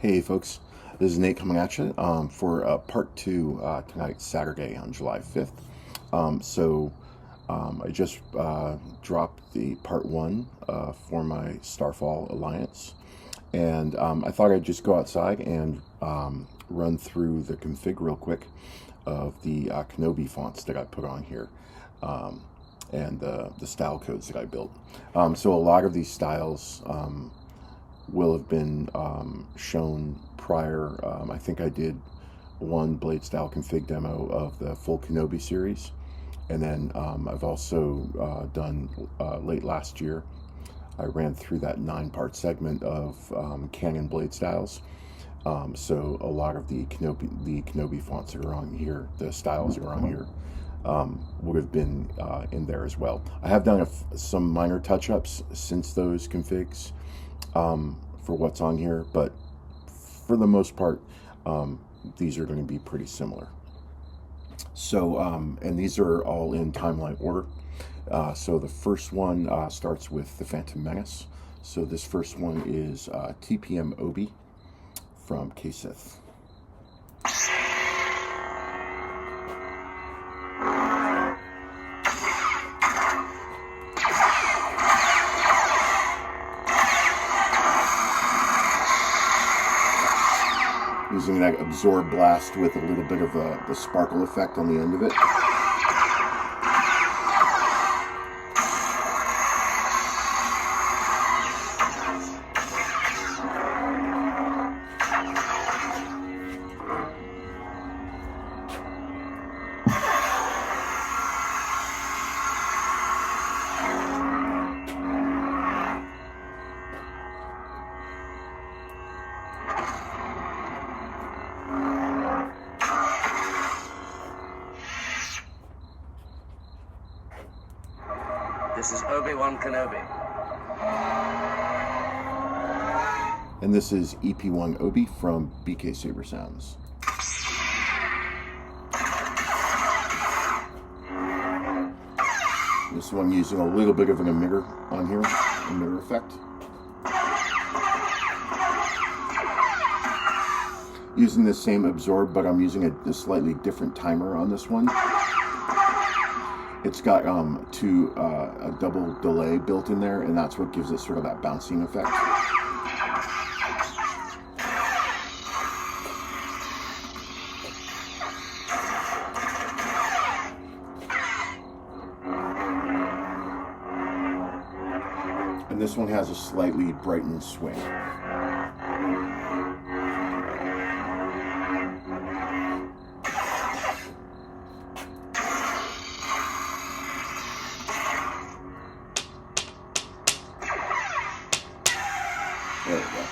Hey folks, this is Nate coming at you for part 2 tonight, Saturday on July 5th. I just dropped the part 1 for my Starfall Alliance, and I thought I'd just go outside and run through the config real quick of the Kenobi fonts that I put on here and the style codes that I built. So a lot of these styles will have been shown prior. I think I did one blade style config demo of the full Kenobi series, and then I've also done late last year, I ran through that 9-part segment of Canon blade styles. So a lot of the Kenobi fonts that are on here, the styles that are on here, would have been in there as well. I have done some minor touch-ups since those configs for what's on here, but for the most part, these are going to be pretty similar. So, and these are all in timeline order. So the first one starts with the Phantom Menace. So this first one is TPM Obi from KSith. Using that absorb blast with a little bit of the sparkle effect on the end of it. This is Obiwan Kenobi. And this is EP1 Obi from BKSaberSounds. This one using a little bit of an emitter on here, emitter effect. Using the same absorb, but I'm using a slightly different timer on this one. It's got a double delay built in there, and that's what gives it sort of that bouncing effect. And this one has a slightly brightened swing. There we go.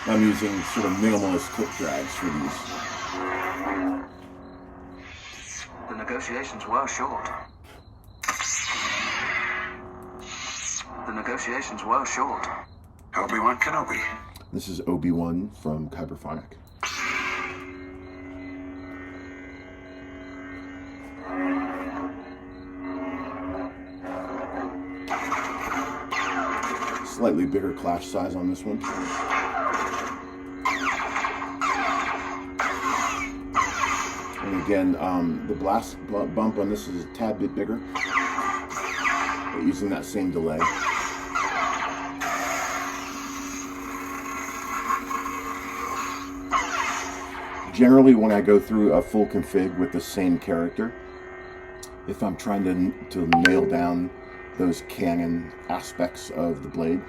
I'm using sort of minimalist clip drags for these. The negotiations were short. The negotiations were short. Obiwan Kenobi. This is Obi-Wan from Kyberphonic. Slightly bigger clash size on this one. And again, the blast bump on this is a tad bit bigger, but using that same delay. Generally, when I go through a full config with the same character, if I'm trying to nail down those Canon aspects of the blade,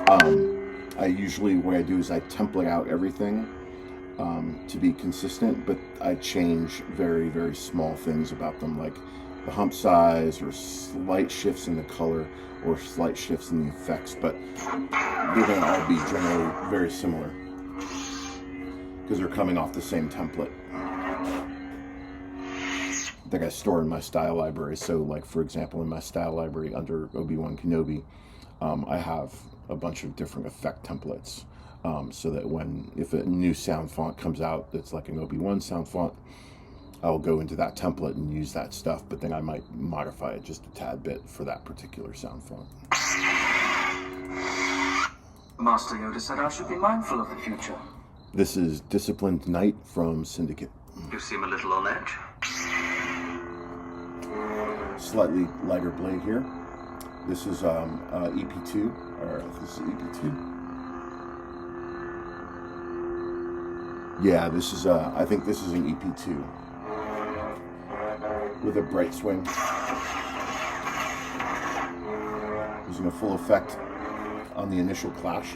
I usually, what I do is I template out everything to be consistent, but I change very, very small things about them, like the hump size or slight shifts in the color or slight shifts in the effects, but they're going to all be generally very similar because they're coming off the same template that I store in my style library. So like, for example, in my style library under Obiwan Kenobi, I have a bunch of different effect templates, so that if a new sound font comes out that's like an Obi-Wan sound font, I'll go into that template and use that stuff, but then I might modify it just a tad bit for that particular sound font. Master Yoda said I should be mindful of the future. This is DisciplinedKnight from Syndicate. You seem a little on edge. Slightly lighter blade here. This is EP2, or this is EP2. Yeah, this is I think this is an EP2 with a bright swing. Using a full effect on the initial clash.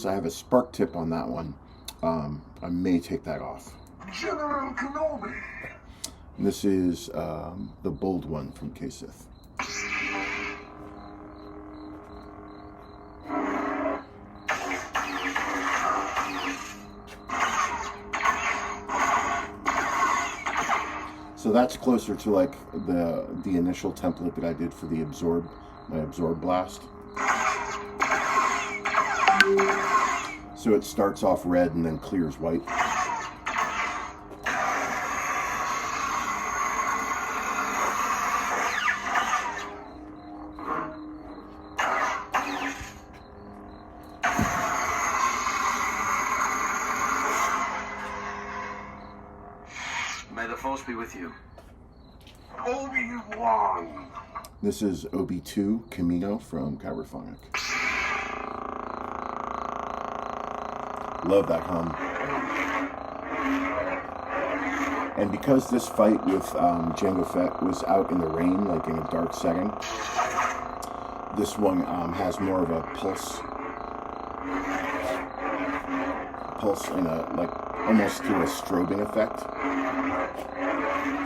I have a spark tip on that one. I may take that off. General Kenobi. And this is TheBoldOne from KSith. So that's closer to like the initial template that I did for the my absorb blast. So it starts off red and then clears white. May the Force be with you. Obiwan. This is OB2 Camino from Kyberphonic. Love that hum. And because this fight with Jango Fett was out in the rain, like in a dark setting, this one has more of a pulse in a, like, almost to a strobing effect,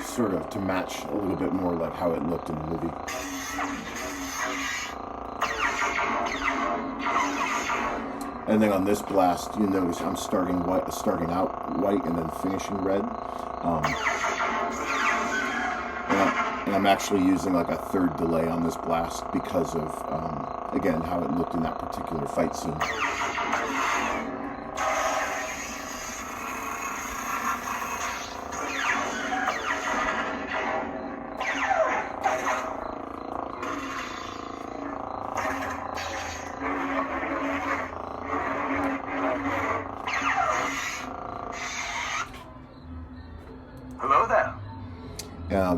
sort of to match a little bit more like how it looked in the movie. And then on this blast, you notice I'm starting out white and then finishing red. And I'm actually using like a third delay on this blast because of, again, how it looked in that particular fight scene.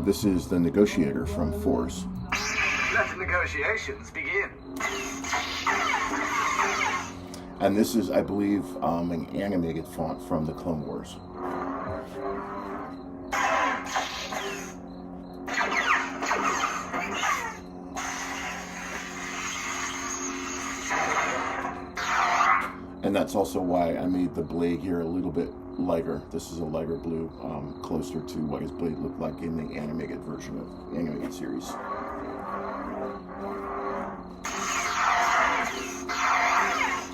This is TheNegotiator from Fourzze. Let the negotiations begin. And this is, I believe, an animated font from the Clone Wars. And that's also why I made the blade here a little bit lighter. This is a lighter blue, closer to what his blade looked like in the animated version of the animated series.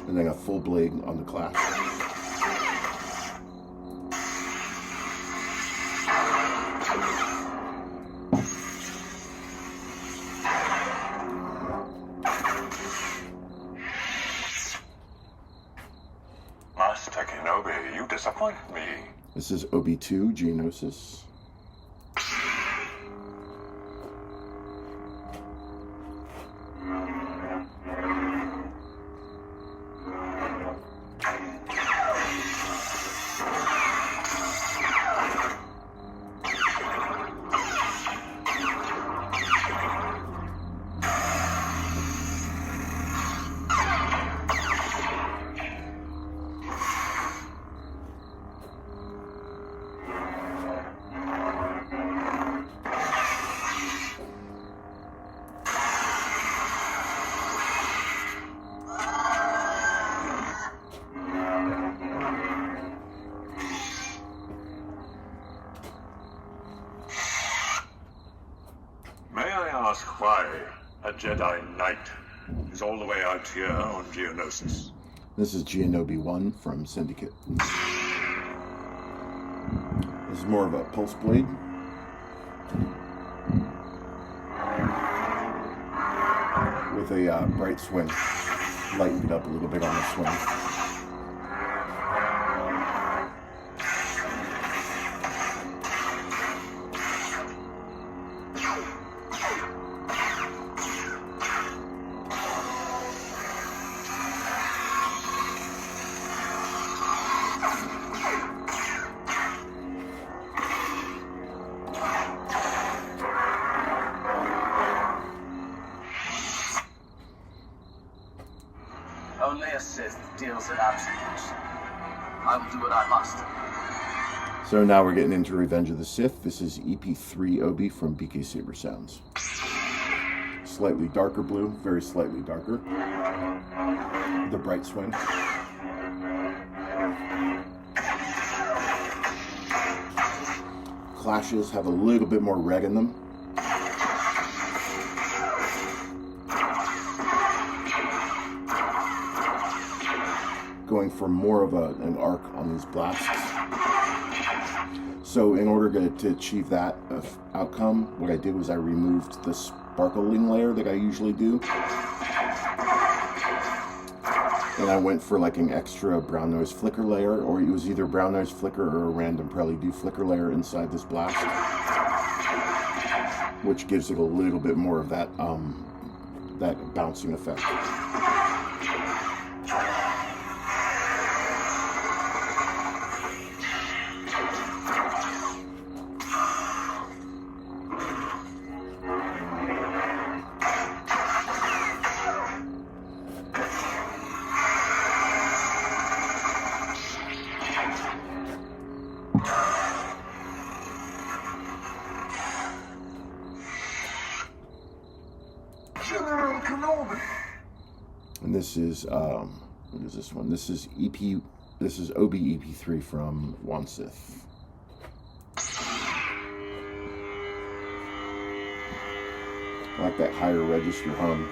And then a full blade on the clash. Master Kenobi, you disappoint me. This is OB2 Geonosis. ask why a Jedi Knight is all the way out here on Geonosis. This is Obiwan from Syndicate. This is more of a pulse blade. With a bright swing. Lightened it up a little bit on the swing. Only a Sith deals in absolutes. I will do what I must. So now we're getting into Revenge of the Sith. This is EP3 Obi from BKSaberSounds. Slightly darker blue, very slightly darker. The bright swing. Clashes have a little bit more red in them. Going for more of an arc on these blasts. So in order to achieve that outcome, what I did was I removed the sparkling layer that I usually do. And I went for like an extra brown noise flicker layer, or it was either brown noise flicker or a random Prelude flicker layer inside this blast, which gives it a little bit more of that that bouncing effect. General Kenobi. And this is what is this one? This is Obi EP3 from JuanSith. I like that higher register hum.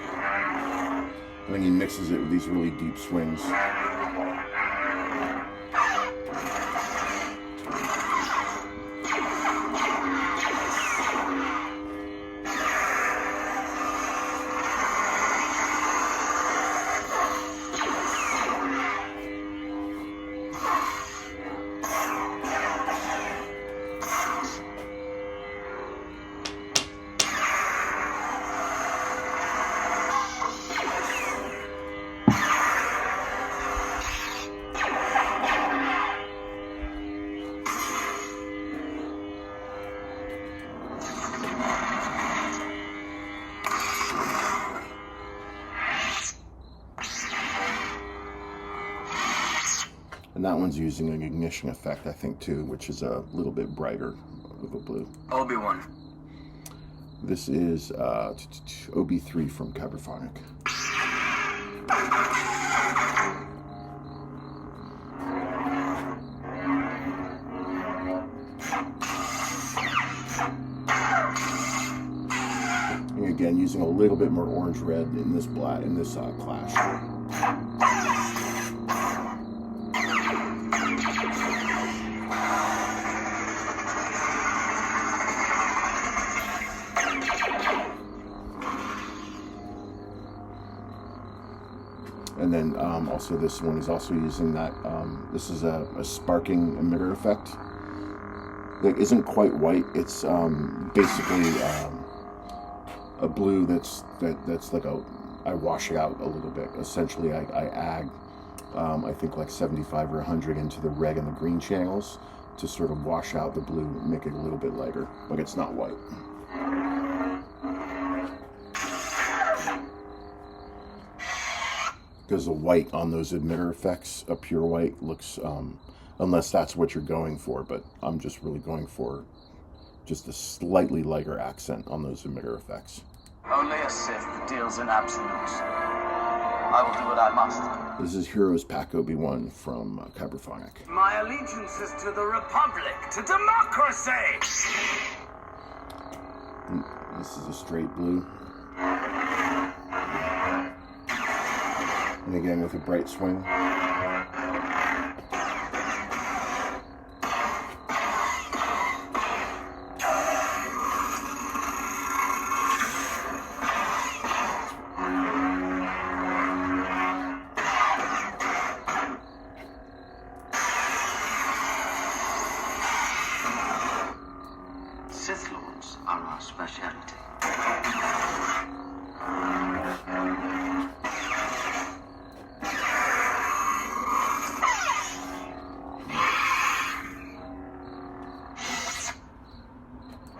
And then he mixes it with these really deep swings. And that one's using an ignition effect, I think, too, which is a little bit brighter of a blue. Obi-Wan. This is OB3 from Kyberphonic. And again, using a little bit more orange-red in this clash. And then also this one is also using that, this is a sparking emitter effect. That isn't quite white, it's basically a blue that's like I wash it out a little bit. Essentially I add, I think like 75 or 100 into the red and the green channels to sort of wash out the blue, make it a little bit lighter, but it's not white. Because the white on those emitter effects, a pure white, looks, unless that's what you're going for, but I'm just really going for just a slightly lighter accent on those emitter effects. Only a Sith deals in absolutes. I will do what I must. This is Heroes Pack Obi-Wan from Kyberphonic. My allegiance is to the Republic, to democracy! This is a straight blue. And again with a bright swing. Sith Lords are our specialty.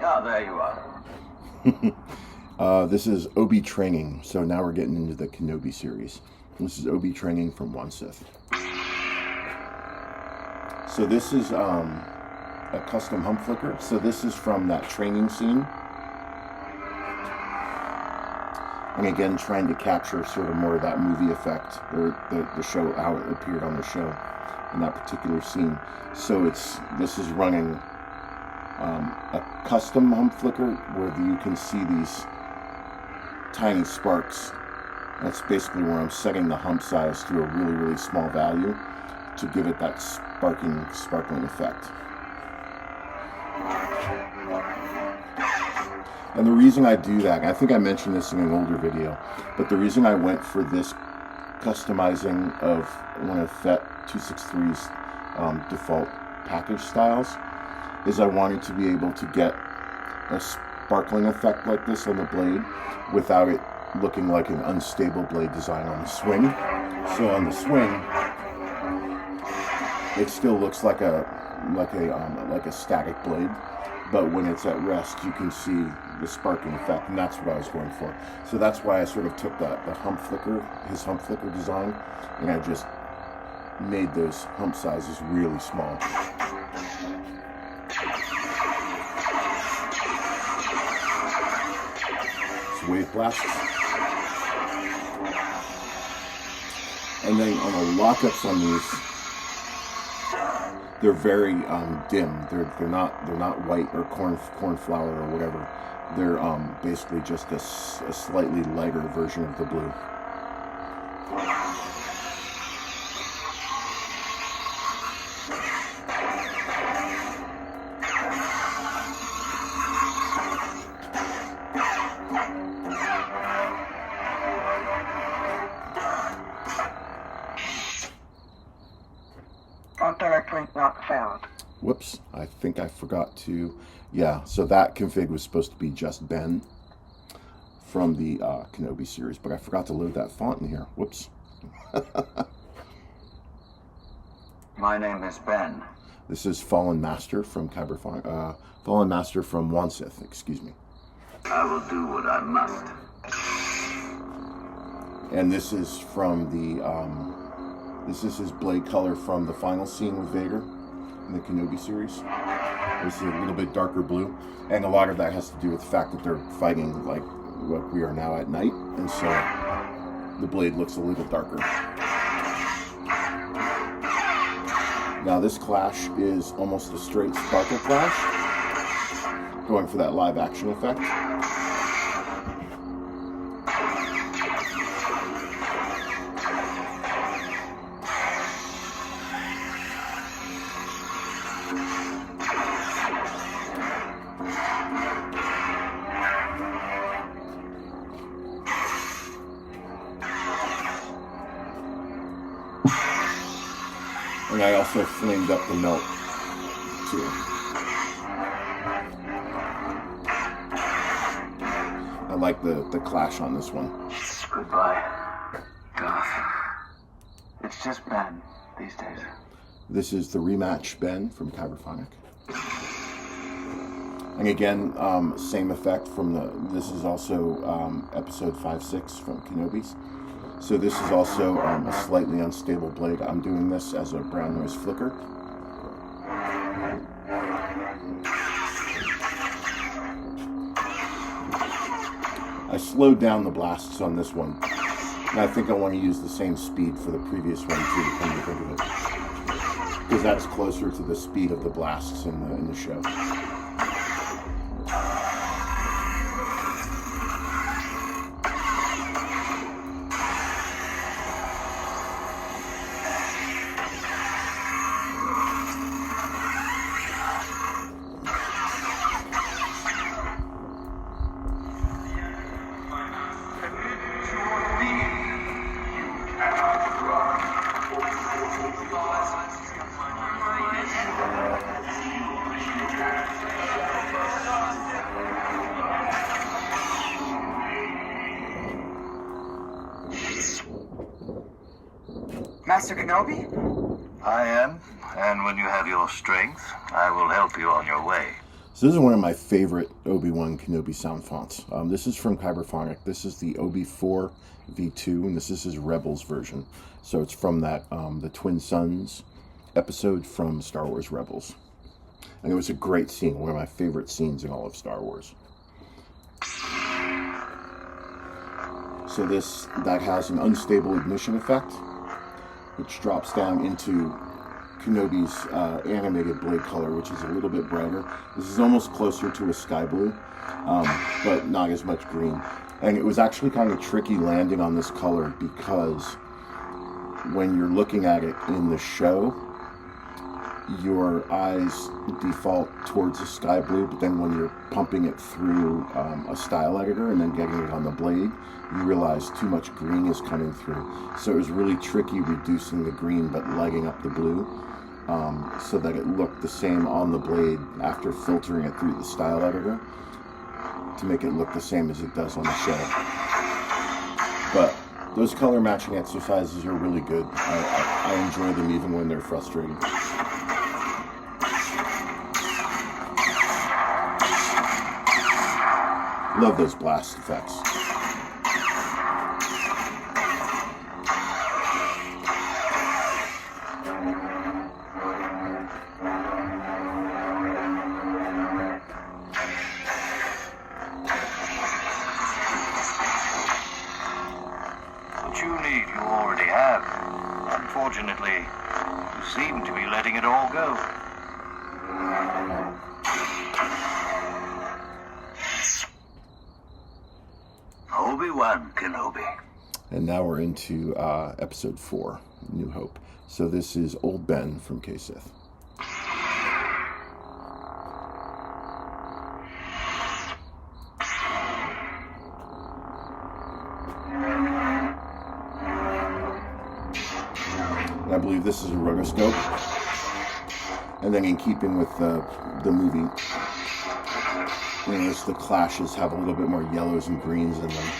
Ah, there you are. This is ObiTraining, so now we're getting into the Kenobi series. This is ObiTraining from JuanSith. So this is a custom hump flicker. So this is from that training scene. And again, trying to capture sort of more of that movie effect, or the show, how it appeared on the show in that particular scene. So this is running a custom hump flicker where you can see these tiny sparks. That's basically where I'm setting the hump size to a really, really small value to give it that sparkling effect. And the reason I do that, I think I mentioned this in an older video, but the reason I went for this customizing of one of FET 263's default package styles is I wanted to be able to get a sparkling effect like this on the blade without it looking like an unstable blade design on the swing. So on the swing, it still looks like a static blade, but when it's at rest, you can see the sparking effect, and that's what I was going for. So that's why I sort of took the hump flicker, his hump flicker design, and I just made those hump sizes really small. So wave blasts. And then on the lockups on these, they're very dim. They're not white or cornflower or whatever. They're basically just a slightly lighter version of the blue. Directly not found. Whoops, I think I forgot to, yeah, so that config was supposed to be JustBen from the Kenobi series, but I forgot to load that font in here. Whoops. My name is Ben. This is FallenMaster from Kyberphonic, FallenMaster from JuanSith, excuse me. I will do what I must. And this is from the, this is his blade color from the final scene with Vader in the Kenobi series. This is a little bit darker blue, and a lot of that has to do with the fact that they're fighting like what we are now at night, and so the blade looks a little darker. Now this clash is almost a straight sparkle clash, going for that live action effect. And I also flamed up the melt too. I like the clash on this one. Goodbye, Darth. It's just Ben these days. This is TheRematchBen from Kyberphonic. And again, same effect from this is also episode 5-6 from Kenobi's. So this is also a slightly unstable blade. I'm doing this as a brown noise flicker. I slowed down the blasts on this one, and I think I want to use the same speed for the previous one too, come to think of it, because that's closer to the speed of the blasts in the show. Master Kenobi? I am, and when you have your strength, I will help you on your way. So this is one of my favorite Obiwan Kenobi sound fonts. This is from Kyberphonic. This is the Obi4 V2, and this is his Rebels version. So it's from that the Twin Suns episode from Star Wars Rebels. And it was a great scene, one of my favorite scenes in all of Star Wars. So that has an unstable ignition effect, which drops down into Kenobi's animated blade color, which is a little bit brighter. This is almost closer to a sky blue, but not as much green. And it was actually kind of tricky landing on this color because when you're looking at it in the show, your eyes default towards the sky blue, but then when you're pumping it through a style editor and then getting it on the blade, you realize too much green is coming through. So it was really tricky reducing the green but lighting up the blue so that it looked the same on the blade after filtering it through the style editor to make it look the same as it does on the show. But those color matching exercises are really good. I enjoy them even when they're frustrating. Love those blast effects. What you need, you already have. Unfortunately, you seem to be letting it all go. Obiwan Kenobi. And now we're into episode 4, New Hope. So this is OldBen from KSith. And I believe this is a rotoscope. And then in keeping with the movie, you notice the clashes have a little bit more yellows and greens in them.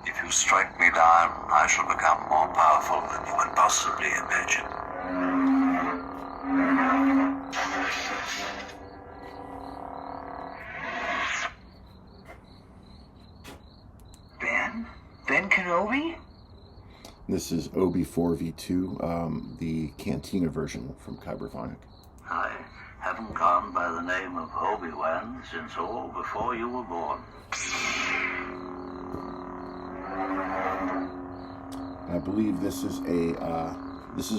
If you strike me down, I shall become more powerful than you can possibly imagine. Ben Kenobi? This is Obi4 V2, the Cantina version from Kyberphonic. I haven't gone by the name of Obiwan since all before you were born. I believe this is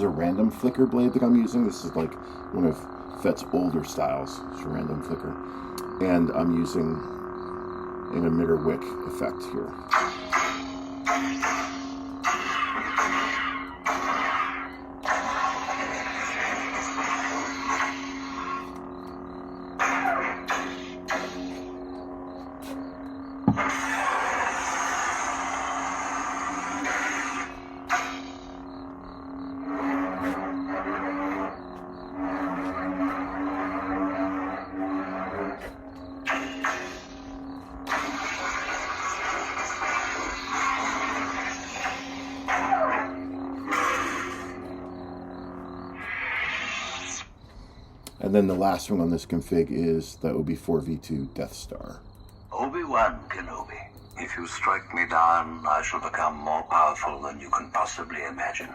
a random flicker blade that I'm using. This is like one of Fett's older styles. It's a random flicker, and I'm using an emitter wick effect here. And then the last one on this config is the Obi4 V2 Death Star. Obiwan Kenobi. If you strike me down, I shall become more powerful than you can possibly imagine.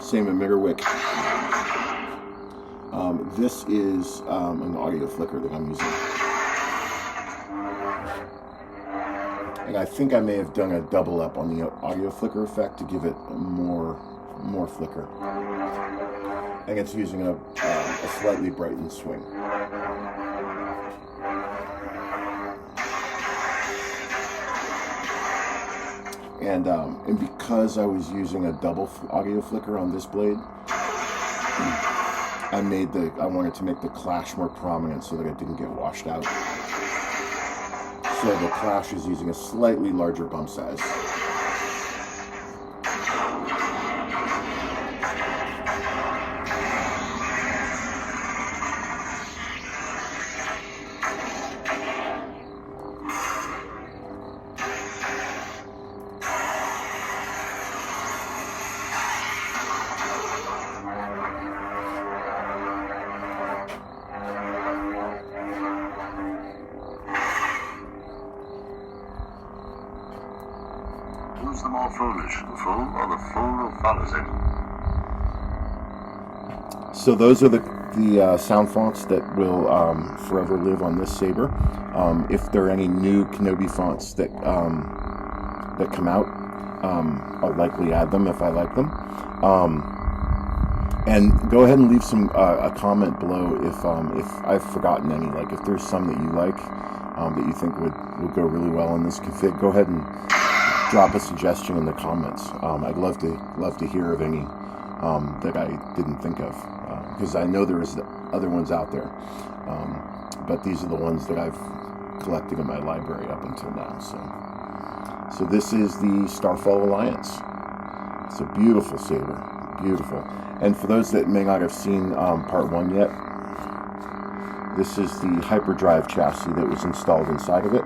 Same emitter wick. This is an audio flicker that I'm using. And I think I may have done a double up on the audio flicker effect to give it more flicker. And it's using a slightly brightened swing. And because I was using a double audio flicker on this blade, I wanted to make the clash more prominent so that it didn't get washed out. So the clash is using a slightly larger bump size. Who's the more foolish, the fool or the fool of Fourzze? So those are the sound fonts that will forever live on this saber. If there are any new Kenobi fonts that that come out, I'll likely add them if I like them. And go ahead and leave some a comment below if I've forgotten any. Like if there's some that you like that you think would go really well in this config, go ahead and drop a suggestion in the comments. I'd love to hear of any that I didn't think of, because I know there's other ones out there, but these are the ones that I've collected in my library up until now. So this is the Starfall Alliance. It's a beautiful saber, beautiful. And for those that may not have seen part 1 yet, this is the hyperdrive chassis that was installed inside of it.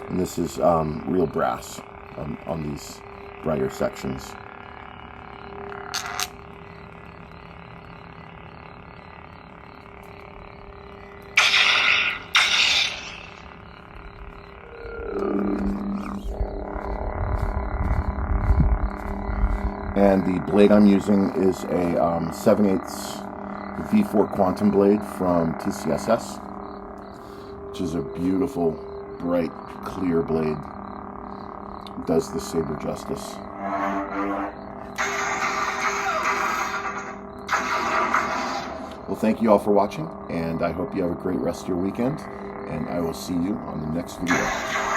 And this is real brass on these brighter sections. And the blade I'm using is a 7/8 V4 Quantum blade from TCSS, which is a beautiful, bright, clear blade. It does the saber justice. Well, thank you all for watching, and I hope you have a great rest of your weekend, and I will see you on the next video.